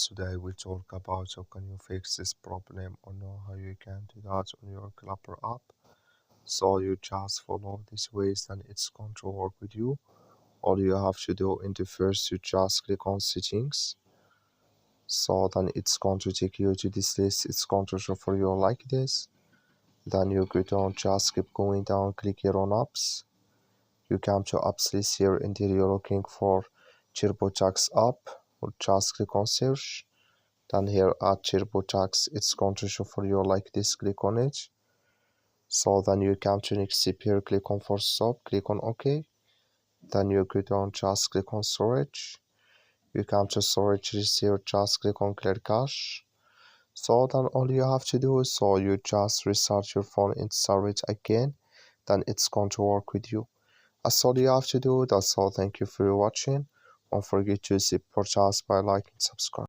Today we talk about how can you fix this problem or know how you can do that on your Clapper app. So you just follow these ways and it's going to work with you. All you have to do in the first you just click on settings. So then it's going to take you to this list. It's going to show for you like this. Then you go down, just keep going down, click here on apps. You come to apps list here and here you're looking for Turbotax app or just click on search. Then here at Turbotax, it's going to show for you like this, click on it. So then you come to next step here, click on force stop, click on OK. Then you go down, just click on storage. You come to storage list here, just click on clear cache. So then all you have to do is so you just restart your phone and start it again. Then it's going to work with you. That's all you have to do. That's all. Thank you for watching. Don't forget to support us by liking and subscribe.